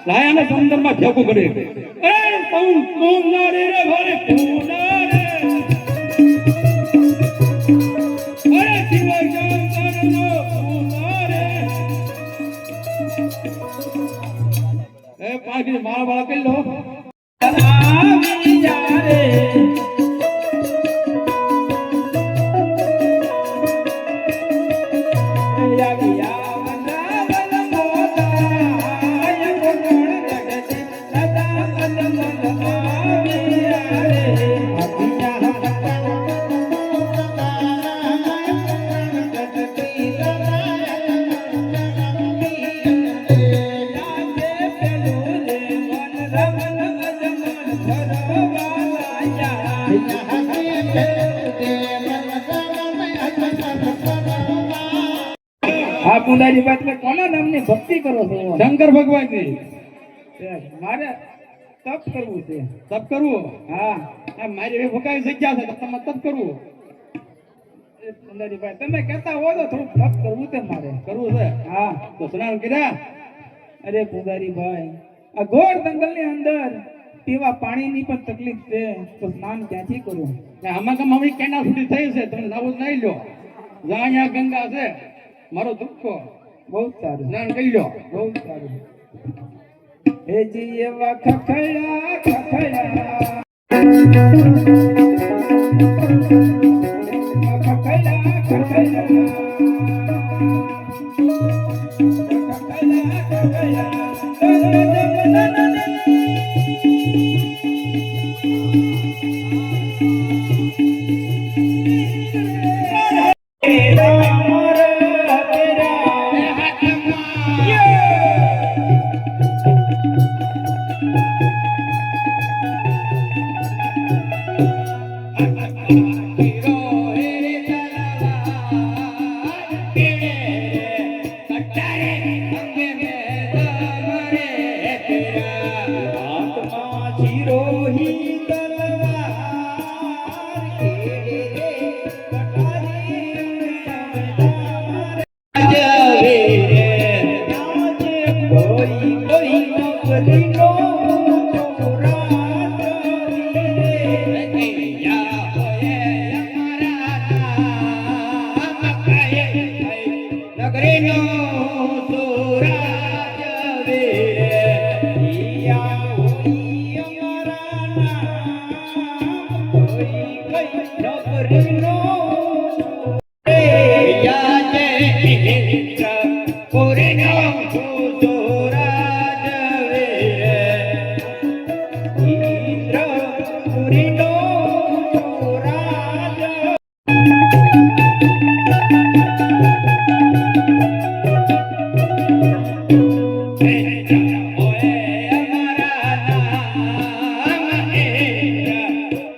લાયાને સમંદરમાં ભેગું કરે એ પૂનારે રે ભારે પૂનારે અરે શિવશંકરનો પૂનારે એ પાછી મારા વાળા કરી લો આવી જારે आप मुंडारी बात में कोना नामनी भक्ति करो છો શંકર ભગવાનની મારે તપ કરવું છે તપ કરવું હા આ મારી ભૂકાઈ જગ્યા છે તમે તપ કરવું એ મુંડારી ભાઈ તમે કહેતા હો તો થોડું તપ કરવું છે મારે કરવું છે હા તો સ્નાન કર્યા અરે પુંજારી ભાઈ આ ઘોર જંગલની અંદર પીવા પાણીની પણ તકલીફ છે તો સ્નાન ક્યાંથી કરું આમાં કે મમ્મી કેના સુધી થઈ છે તમે નાવું નહીં લ્યો જ્યાં અહીંયા ગંગા છે મારો દુખો બહુ સારું સ્નાન કરી લો બહુ સારું હે જી એવા ખખડા ખખડા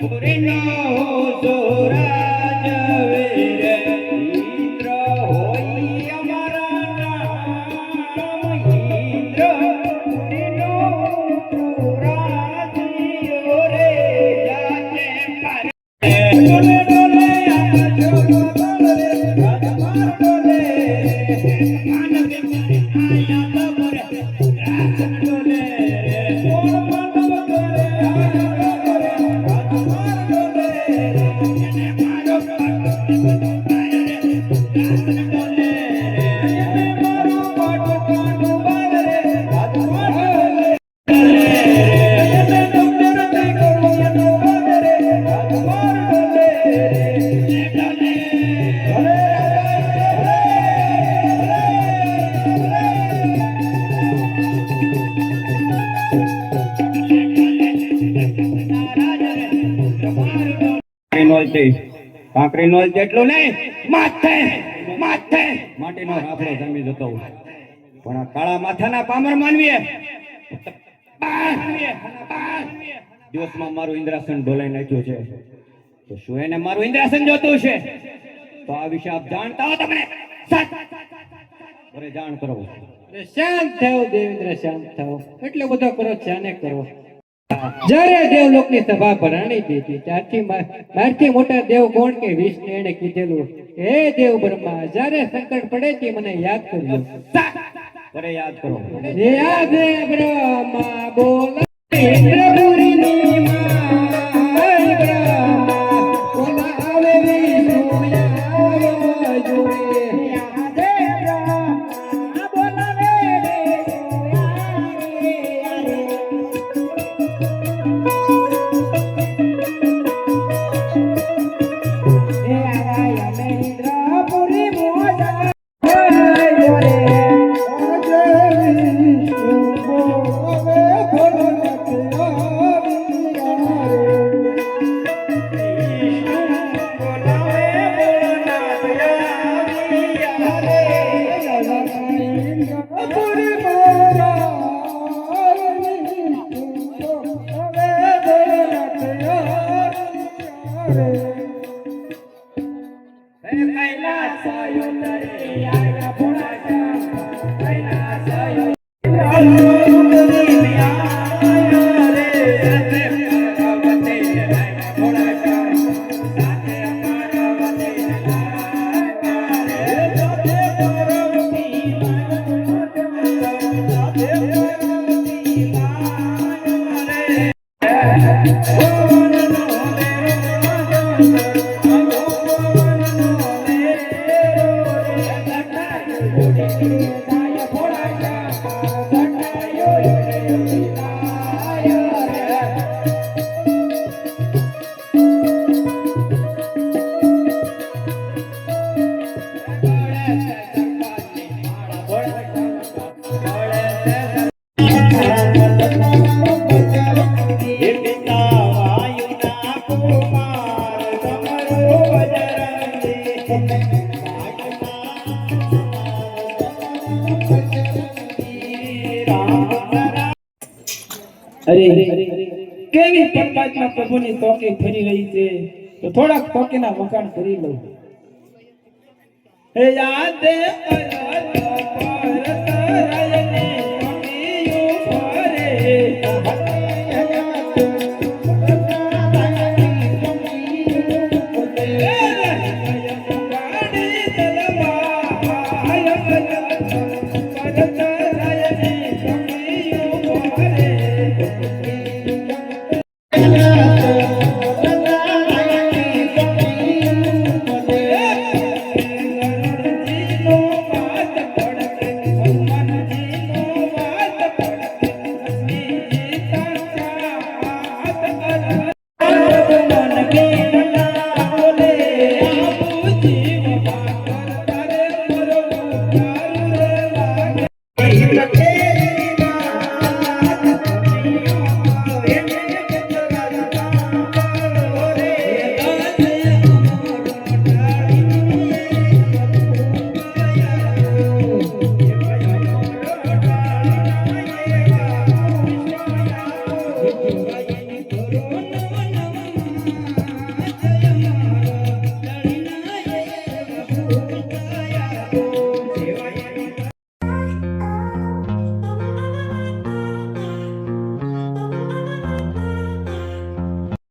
Purino Dora કાંકરી નોલ જેટલું નહીં માથે માથે માટીનો રાફડો જમી જતો પણ આ કાળા માથાના પામર માનવીએ દિવસમાં મારું ઇન્દ્રાસન ઢોલાઈ નાખ્યું છે તો શું એને મારું ઇન્દ્રાસન જોતું છે તો આ વિશે આપ જાણતા હો તમને જાણ કરો શાંત થાઓ દેવેન્દ્ર, શાંત થાઓ. એટલો બધો કરો ચાને કરો. જ્યારે દેવલોકની સભા ભરાણી હતી ત્યારથી મારથી મોટા દેવ કોણ કે વિષ્ણુ એને કીધેલું, હે દેવ બ્રહ્મા, જ્યારે સંકટ પડે તે મને યાદ કરજો. યાદ કરો. હે યાદ બ્રહ્મા બોલ ઇન્દ્રપુરીની માં બ્રહ્મા બોલાવે વિષ્ણુ આવ્યો જોડે. અરે કેવી પરમાત્મા પ્રભુની તોકી ફરી રહી છે, તો થોડાક તોકીના વખાણ કરી લઉં. હે યાદ